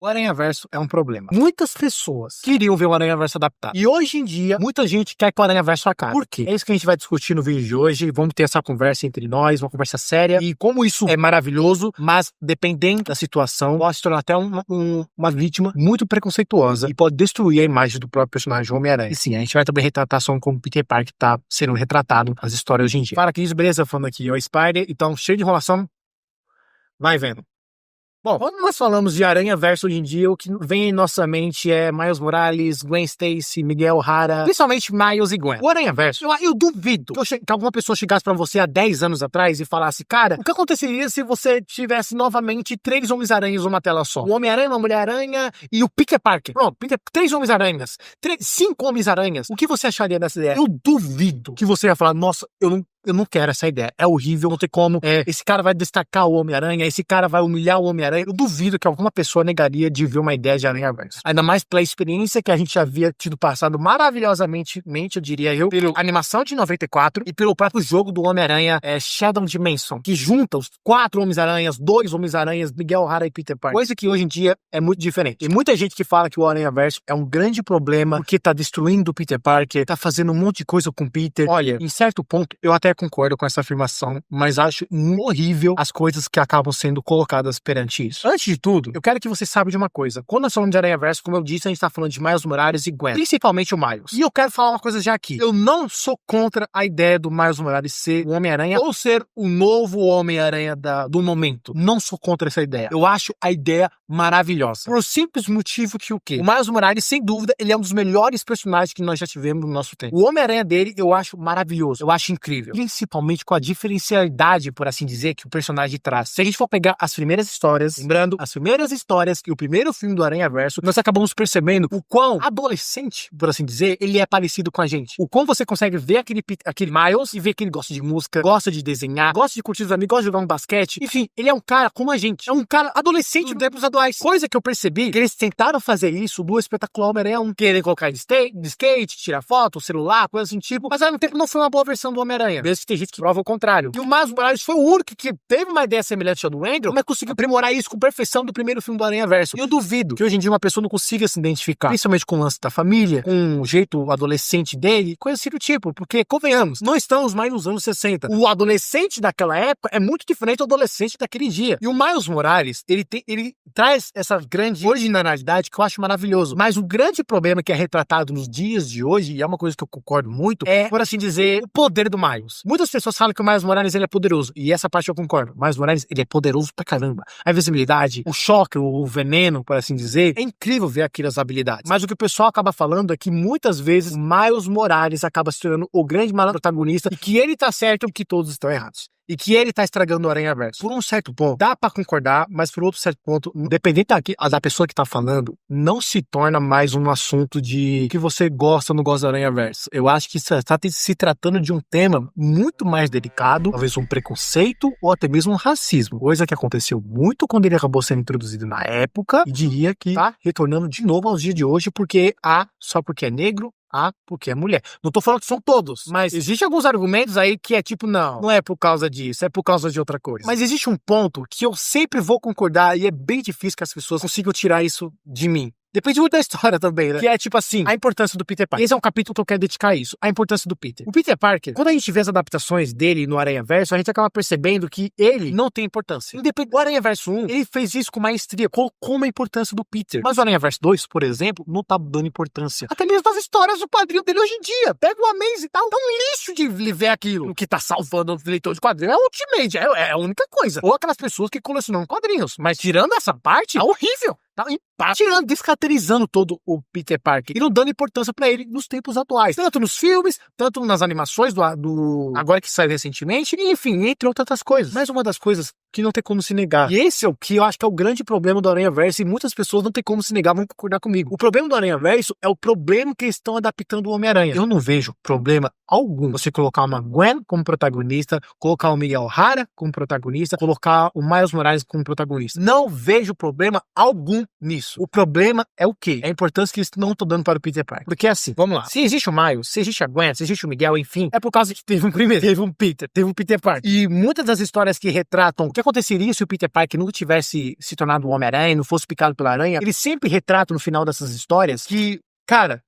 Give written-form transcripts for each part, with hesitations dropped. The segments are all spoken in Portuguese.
O Aranhaverso é um problema. Muitas pessoas queriam ver o Aranhaverso adaptado. E hoje em dia, muita gente quer que o Aranhaverso acabe. Por quê? É isso que a gente vai discutir no vídeo de hoje. Vamos ter essa conversa entre nós, uma conversa séria. E como isso é maravilhoso, mas dependendo da situação, pode se tornar até uma vítima muito preconceituosa e pode destruir a imagem do próprio personagem Homem-Aranha. E sim, a gente vai também retratar só como Peter Parker tá sendo retratado nas histórias hoje em dia. Fala, Cris, beleza? Falando aqui, é o Spider. Então, cheio de enrolação. Vai vendo. Bom, quando nós falamos de Aranhaverso hoje em dia, o que vem em nossa mente é Miles Morales, Gwen Stacy, Miguel O'Hara, principalmente Miles e Gwen. O Aranhaverso, eu duvido que alguma pessoa chegasse pra você há 10 anos atrás e falasse, cara, o que aconteceria se você tivesse novamente 3 Homens-Aranhas numa tela só? Um Homem-Aranha, uma Mulher-Aranha e o Peter Parker. Pronto, 3 Homens-Aranhas, 5 Homens-Aranhas. O que você acharia dessa ideia? Eu duvido que você ia falar, nossa, eu não quero essa ideia. É horrível, não tem como. Esse cara vai destacar o Homem-Aranha, esse cara vai humilhar o Homem-Aranha. Eu duvido que alguma pessoa negaria de ver uma ideia de Aranhaverso. Ainda mais pela experiência que a gente havia tido passado maravilhosamente, eu diria eu, pela animação de 94 e pelo próprio jogo do Homem-Aranha Shadow Dimension, que junta os 4 Homens-Aranhas, 2 Homens-Aranhas, Miguel O'Hara e Peter Parker. Coisa que hoje em dia é muito diferente. Tem muita gente que fala que o Aranhaverso é um grande problema porque tá destruindo o Peter Parker, tá fazendo um monte de coisa com o Peter. Olha, em certo ponto, eu até concordo com essa afirmação, mas acho horrível as coisas que acabam sendo colocadas perante isso. Antes de tudo, eu quero que você saiba de uma coisa. Quando nós falamos de Aranhaverso, como eu disse, a gente tá falando de Miles Morales e Gwen, principalmente o Miles. E eu quero falar uma coisa já aqui. Eu não sou contra a ideia do Miles Morales ser o Homem-Aranha ou ser o novo Homem-Aranha do momento. Não sou contra essa ideia. Eu acho a ideia maravilhosa. Por um simples motivo que o quê? O Miles Morales, sem dúvida, ele é um dos melhores personagens que nós já tivemos no nosso tempo. O Homem-Aranha dele, eu acho maravilhoso. Eu acho incrível. Principalmente com a diferencialidade, por assim dizer, que o personagem traz. Se a gente for pegar as primeiras histórias, lembrando, as primeiras histórias e o primeiro filme do Aranhaverso, nós acabamos percebendo o quão adolescente, por assim dizer, ele é parecido com a gente. O quão você consegue ver aquele Miles e ver que ele gosta de música, gosta de desenhar, gosta de curtir os amigos, gosta de jogar um basquete. Enfim, ele é um cara como a gente. É um cara adolescente dos tempos atuais. Coisa que eu percebi, que eles tentaram fazer isso do Espetacular Homem-Aranha 1. Querem colocar de skate, tirar foto, celular, coisa assim tipo. Mas ao mesmo tempo não foi uma boa versão do Homem-Aranha. Mesmo que tem gente que prova o contrário. E o Miles Morales foi o único que teve uma ideia semelhante ao do Andrew, mas conseguiu aprimorar isso com perfeição do primeiro filme do Aranhaverso. E eu duvido que hoje em dia uma pessoa não consiga se identificar, principalmente com o lance da família, com o jeito adolescente dele, coisa assim do tipo, porque, convenhamos, não estamos mais nos anos 60. O adolescente daquela época é muito diferente do adolescente daquele dia. E o Miles Morales, ele traz essa grande originalidade que eu acho maravilhoso. Mas o grande problema que é retratado nos dias de hoje, e é uma coisa que eu concordo muito, é, por assim dizer, o poder do Miles. Muitas pessoas falam que o Miles Morales ele é poderoso, e essa parte eu concordo. O Miles Morales ele é poderoso pra caramba. A invisibilidade, o choque, o veneno, por assim dizer, é incrível ver aquelas habilidades. Mas o que o pessoal acaba falando é que muitas vezes o Miles Morales acaba se tornando o grande protagonista e que ele tá certo e que todos estão errados. E que ele tá estragando o Aranhaverso. Por um certo ponto, dá pra concordar, mas por outro certo ponto, dependendo da pessoa que tá falando, não se torna mais um assunto de que você gosta ou não gosta do Aranhaverso. Eu acho que está se tratando de um tema muito mais delicado, talvez um preconceito ou até mesmo um racismo. Coisa que aconteceu muito quando ele acabou sendo introduzido na época e diria que tá retornando de novo aos dias de hoje só porque é negro, porque é mulher. Não tô falando que são todos, mas existem alguns argumentos aí que é tipo, não é por causa disso, é por causa de outra coisa. Mas existe um ponto que eu sempre vou concordar e é bem difícil que as pessoas consigam tirar isso de mim. Depende muito da história também, né? Que é tipo assim, a importância do Peter Parker. Esse é um capítulo que eu quero dedicar a isso. A importância do Peter. O Peter Parker, quando a gente vê as adaptações dele no Aranhaverso, a gente acaba percebendo que ele não tem importância. Independente do Aranhaverso 1, ele fez isso com maestria, colocou uma importância do Peter. Mas o Aranhaverso 2, por exemplo, não tá dando importância. Até mesmo as histórias do quadrinho dele hoje em dia. Pega o Amazing e tal, dá um lixo de ver aquilo. O que tá salvando os leitores de quadrinhos é o Ultimate, é a única coisa. Ou aquelas pessoas que colecionam quadrinhos. Mas tirando essa parte, é horrível. Tirando, descaracterizando todo o Peter Parker e não dando importância pra ele nos tempos atuais, tanto nos filmes, tanto nas animações do agora que saiu recentemente, e, enfim, entre outras coisas. Mas uma das coisas que não tem como se negar, e esse é o que eu acho que é o grande problema do Aranhaverso, e muitas pessoas não tem como se negar, vão concordar comigo. O problema do Aranhaverso é o problema que eles estão adaptando o Homem-Aranha. Eu não vejo problema algum você colocar uma Gwen como protagonista, colocar o Miguel O'Hara como protagonista, colocar o Miles Morales como protagonista. Não vejo problema algum nisso. O problema é o quê? É a importância que eles não estão dando para o Peter Parker. Porque assim, vamos lá. Se existe o Miles, se existe a Gwen, se existe o Miguel, enfim, é por causa que teve um primeiro, teve um Peter Parker. E muitas das histórias que retratam o que aconteceria se o Peter Parker nunca tivesse se tornado um Homem-Aranha, não fosse picado pela aranha, eles sempre retratam no final dessas histórias que, cara,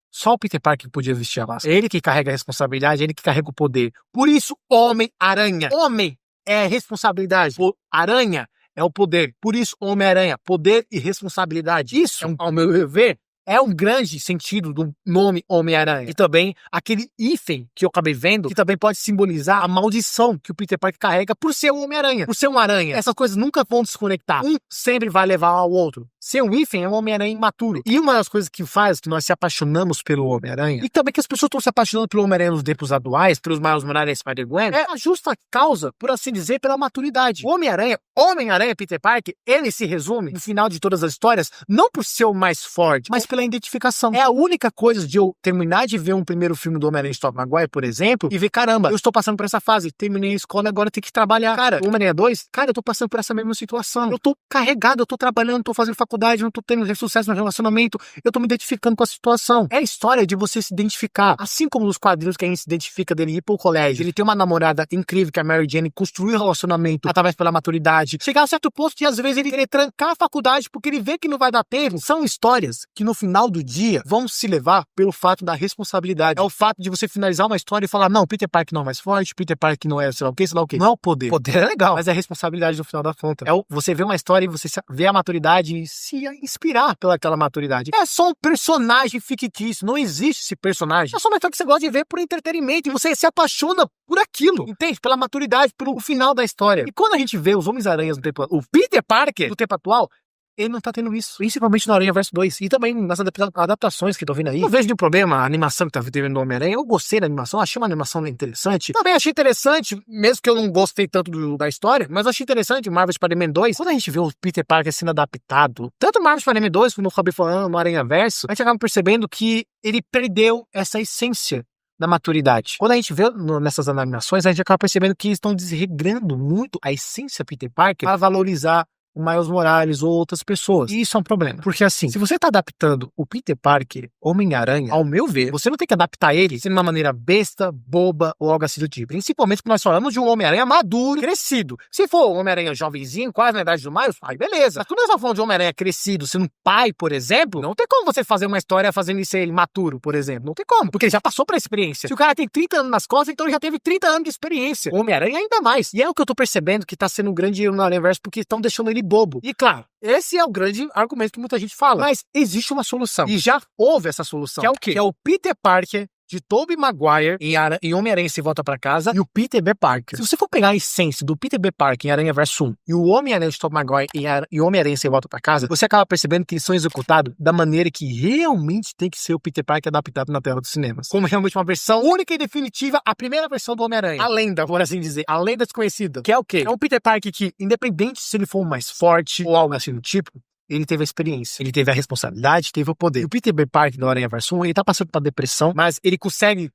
só o Peter Parker podia vestir a máscara. Ele que carrega a responsabilidade, ele que carrega o poder. Por isso, Homem-Aranha. Homem é responsabilidade. O aranha é o poder. Por isso, Homem-Aranha, poder e responsabilidade. Isso, ao meu ver, é um grande sentido do nome Homem-Aranha. E também aquele hífen que eu acabei vendo, que também pode simbolizar a maldição que o Peter Parker carrega por ser um Homem-Aranha. Por ser um aranha. Essas coisas nunca vão desconectar. Um sempre vai levar ao outro. Ser um hífen é um Homem-Aranha imaturo. E uma das coisas que faz que nós se apaixonamos pelo Homem-Aranha, e também que as pessoas estão se apaixonando pelo Homem-Aranha nos tempos atuais, pelos Miles Morales e Spider-Gwen, é a justa causa, por assim dizer, pela maturidade. O Homem-Aranha, Peter Parker, ele se resume, no final de todas as histórias, não por ser o mais forte, mas pela identificação. É a única coisa de eu terminar de ver um primeiro filme do Homem-Aranha de Tobey Maguire, por exemplo, e ver, caramba, eu estou passando por essa fase, terminei a escola, agora eu tenho que trabalhar. Cara, o Homem-Aranha 2, cara, eu tô passando por essa mesma situação. Eu tô carregado, eu tô trabalhando, tô fazendo faculdade, não tô tendo sucesso no relacionamento, eu tô me identificando com a situação. É a história de você se identificar. Assim como nos quadrinhos que a gente se identifica dele ir pro colégio, ele tem uma namorada incrível que é a Mary Jane, construir um relacionamento através pela maturidade, chegar a certo ponto de às vezes ele querer trancar a faculdade porque ele vê que não vai dar tempo. São histórias que no final do dia vão se levar pelo fato da responsabilidade. É o fato de você finalizar uma história e falar, não, Peter Parker não é mais forte, Peter Parker não é sei lá o que, sei lá o que. Não é o poder. O poder é legal, mas é a responsabilidade no final da conta. É você vê uma história e você vê a maturidade e se inspirar pelaquela maturidade. É só um personagem fictício, não existe esse personagem. É só uma história que você gosta de ver por entretenimento e você se apaixona por aquilo, entende? Pela maturidade, pelo final da história. E quando a gente vê os Homens-Aranhas no tempo, o Peter Parker do tempo atual, ele não tá tendo isso. Principalmente no Aranha Verso 2. E também nas adaptações que estão vindo aí. Não vejo nenhum problema a animação que tá tendo no Homem-Aranha. Eu gostei da animação, achei uma animação interessante. Também achei interessante, mesmo que eu não gostei tanto da história, mas achei interessante Marvel Spider-Man 2. Quando a gente vê o Peter Parker sendo adaptado, tanto Marvel Spider-Man 2 como o Robin falando no Aranha Verso, a gente acaba percebendo que ele perdeu essa essência da maturidade. Quando a gente vê nessas animações, a gente acaba percebendo que eles estão desregrando muito a essência Peter Parker para valorizar o Miles Morales ou outras pessoas. E isso é um problema. Porque assim, se você tá adaptando o Peter Parker, Homem-Aranha, ao meu ver, você não tem que adaptar ele de uma maneira besta, boba ou algo assim do tipo. Principalmente porque nós falamos de um Homem-Aranha maduro, crescido. Se for um Homem-Aranha jovenzinho, quase na idade do Miles, aí beleza. Mas quando nós estamos falando de um Homem-Aranha crescido, sendo pai, por exemplo, não tem como você fazer uma história fazendo isso ele maturo, por exemplo. Não tem como. Porque ele já passou por essa experiência. Se o cara tem 30 anos nas costas, então ele já teve 30 anos de experiência. O Homem-Aranha ainda mais. E é o que eu tô percebendo que tá sendo um grande erro no Aranha Verso porque estão deixando ele bobo. E claro, esse é o grande argumento que muita gente fala. Mas existe uma solução. E já houve essa solução. Que é o quê? Que é o Peter Parker de Tobey Maguire em Homem-Aranha Se Volta Pra Casa e o Peter B. Parker. Se você for pegar a essência do Peter B. Parker em Aranha Verso 1 e o Homem-Aranha de Tobey Maguire em Homem-Aranha Se Volta Pra Casa, você acaba percebendo que eles são executados da maneira que realmente tem que ser o Peter Parker adaptado na tela dos cinemas. Como realmente uma versão única e definitiva, a primeira versão do Homem-Aranha. A lenda, por assim dizer. A lenda desconhecida. Que é o quê? É um Peter Parker que, independente se ele for o mais forte ou algo assim do tipo, ele teve a experiência, ele teve a responsabilidade, teve o poder. E o Peter B. Parker do Aranha Verso 1, ele tá passando por depressão, mas ele consegue,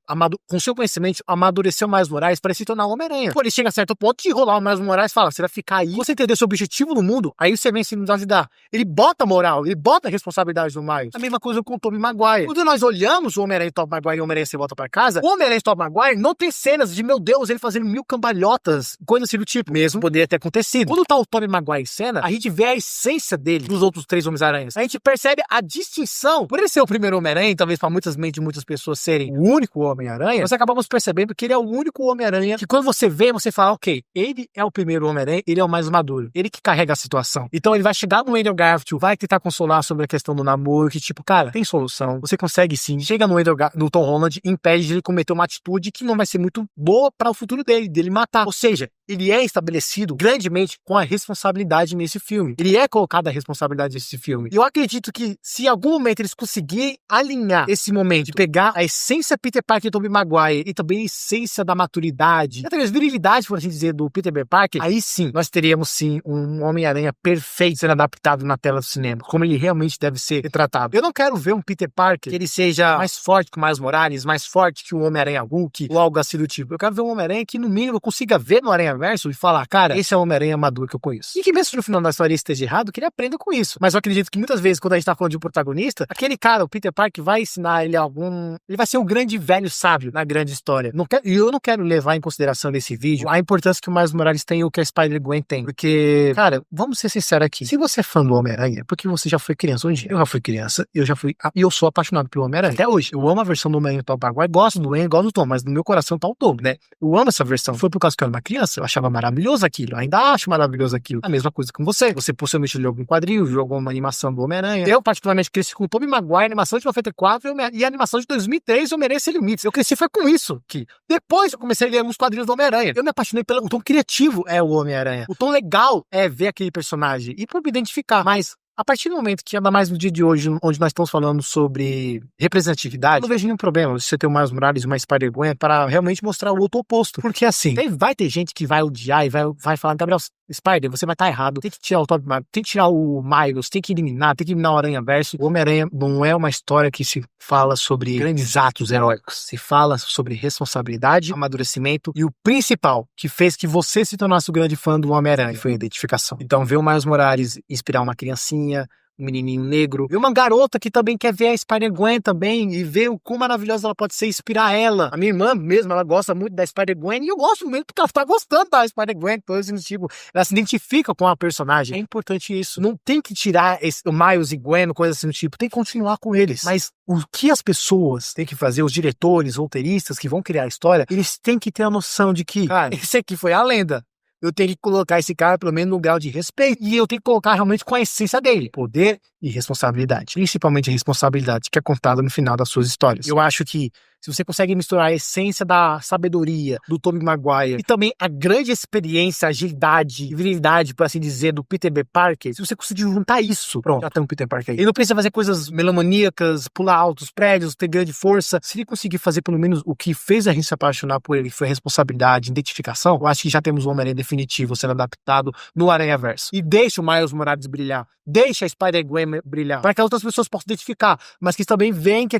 com seu conhecimento, amadurecer o Miles Morales para se tornar o Homem-Aranha. Pô, ele chega a certo ponto de enrolar o Miles Morales e fala, você vai ficar aí, você entender seu objetivo no mundo, aí você vem se nos ajudar. Ele bota a moral, ele bota a responsabilidade no Miles. A mesma coisa com o Tobey Maguire. Quando nós olhamos o Homem-Aranha Tobey Maguire e o Homem-Aranha Se Volta Pra Casa, o Homem-Aranha Tobey Maguire não tem cenas de, meu Deus, ele fazendo 1000 cambalhotas, coisa assim do tipo. Mesmo poderia ter acontecido. Quando tá o Tobey Maguire em cena, a gente vê a essência dele, dos outros 3 Homens-Aranha. A gente percebe a distinção. Por ele ser o primeiro Homem-Aranha, talvez para muitas mentes de muitas pessoas serem o único Homem-Aranha, nós acabamos percebendo que ele é o único Homem-Aranha que quando você vê, você fala, ok, ele é o primeiro Homem-Aranha, ele é o mais maduro, ele que carrega a situação. Então ele vai chegar no Andrew Garfield, vai tentar consolar sobre a questão do namoro, que tipo, cara, tem solução, você consegue sim. Chega no Tom Holland, impede de ele cometer uma atitude que não vai ser muito boa para o futuro dele matar. Ou seja, ele é estabelecido grandemente com a responsabilidade nesse filme. Ele é colocado a responsabilidade nesse filme. E eu acredito que se em algum momento eles conseguirem alinhar esse momento, de pegar a essência Peter Parker e Tobey Maguire e também a essência da maturidade, até mesmo virilidade, por assim dizer, do Peter B. Parker, aí sim, nós teríamos sim um Homem-Aranha perfeito sendo adaptado na tela do cinema, como ele realmente deve ser retratado. Eu não quero ver um Peter Parker que ele seja mais forte que o Miles Morales, mais forte que o Homem-Aranha Hulk, ou algo assim do tipo. Eu quero ver um Homem-Aranha que no mínimo eu consiga ver no Aranha Verso e falar, cara, esse é o Homem-Aranha maduro que eu conheço. E que mesmo se no final da história esteja errado, que ele aprenda com isso. isso. Mas eu acredito que muitas vezes, quando a gente tá falando de um protagonista, aquele cara, o Peter Parker, vai ensinar ele ele vai ser um grande velho sábio na grande história. E eu não quero levar em consideração nesse vídeo a importância que o Miles Morales tem e o que a Spider-Gwen tem. Porque, cara, vamos ser sinceros aqui. Se você é fã do Homem-Aranha, é porque você já foi criança um dia. Eu já fui criança, e eu sou apaixonado pelo Homem-Aranha. Até hoje. Eu amo a versão do Homem-Aranha do Tobey Maguire, gosto do Wayne, gosto do Tom, mas no meu coração tá o Tom, né? Eu amo essa versão. Foi por causa que eu era uma criança, eu achava maravilhoso aquilo. Eu ainda acho maravilhoso aquilo. A mesma coisa com você. Você possivelmente leu algum quadril, viu alguma animação do Homem-Aranha. Eu, particularmente, cresci com o Tobey Maguire, animação de 94 e a animação de 2003, o Homem-Aranha Sem Limites. Eu cresci foi com isso. Que depois eu comecei a ler alguns quadrinhos do Homem-Aranha. Eu me apaixonei pelo tom criativo é o Homem-Aranha. O tom legal é ver aquele personagem e por me identificar. Mas a partir do momento que, ainda mais no dia de hoje, onde nós estamos falando sobre representatividade, eu não vejo nenhum problema você ter o Miles Morales e uma Spider-Gwen para realmente mostrar o outro oposto. Porque assim, vai ter gente que vai odiar e vai falar, Gabriel, Spider, você vai estar errado, tem que tirar o Tobey Maguire, tem que tirar o Miles, tem que eliminar o Aranha-Verso. O Homem-Aranha não é uma história que se fala sobre grandes atos heróicos, se fala sobre responsabilidade, amadurecimento e o principal que fez que você se tornasse o grande fã do Homem-Aranha foi a identificação. Então ver o Miles Morales inspirar uma criancinha, um menininho negro, ver uma garota que também quer ver a Spider-Gwen também e ver o quão maravilhosa ela pode ser, inspirar ela. A minha irmã mesmo, ela gosta muito da Spider-Gwen e eu gosto mesmo porque ela tá gostando da Spider-Gwen, tipo, ela se identifica com a personagem. É importante isso. Não tem que tirar o Miles e Gwen, coisa assim do tipo, tem que continuar com eles. Mas o que as pessoas têm que fazer, os diretores, roteiristas que vão criar a história, eles têm que ter a noção de que, cara, esse aqui foi a lenda. Eu tenho que colocar esse cara pelo menos no grau de respeito. E eu tenho que colocar realmente com a essência dele. Poder e responsabilidade. Principalmente a responsabilidade que é contada no final das suas histórias. Eu acho que se você consegue misturar a essência da sabedoria do Tobey Maguire e também a grande experiência, agilidade e virilidade, por assim dizer, do Peter B. Parker, se você conseguir juntar isso, pronto, já tem um Peter Parker aí. Ele não precisa fazer coisas melomaníacas, pular altos prédios, ter grande força. Se ele conseguir fazer pelo menos o que fez a gente se apaixonar por ele, que foi responsabilidade, identificação, eu acho que já temos um Homem-Aranha definitivo sendo adaptado no Aranha-Verso. E deixa o Miles Morales brilhar. Deixa a Spider-Gwen brilhar. Para que outras pessoas possam identificar. Mas que também veem que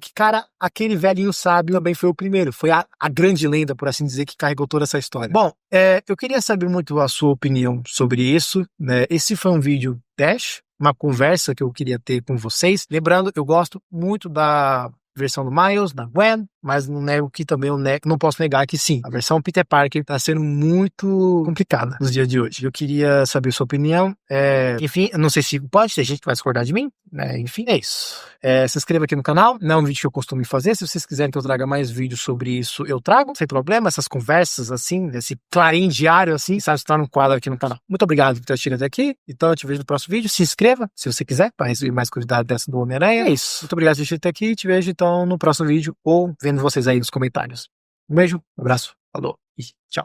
aquele velhinho sábio também foi o primeiro. Foi a grande lenda, por assim dizer, que carregou toda essa história. Bom, eu queria saber muito a sua opinião sobre isso, né? Esse foi um vídeo teste, uma conversa que eu queria ter com vocês. Lembrando, eu gosto muito da versão do Miles, da Gwen, mas não nego que também não posso negar que sim, a versão Peter Parker está sendo muito complicada nos dias de hoje. Eu queria saber sua opinião. Enfim, não sei se pode ter gente que vai discordar de mim, né? Enfim, é isso. Se inscreva aqui no canal, não é um vídeo que eu costumo fazer. Se vocês quiserem que eu traga mais vídeos sobre isso, eu trago, sem problema. Essas conversas assim, esse clarim diário assim, sabe, estar num quadro aqui no canal. Muito obrigado por ter assistido até aqui. Então eu te vejo no próximo vídeo. Se inscreva, se você quiser, para receber mais curiosidade dessa do Homem-Aranha. É isso. Muito obrigado por ter assistido até aqui. Te vejo então no próximo vídeo ou vendo vocês aí nos comentários. Um beijo, um abraço, falou e tchau.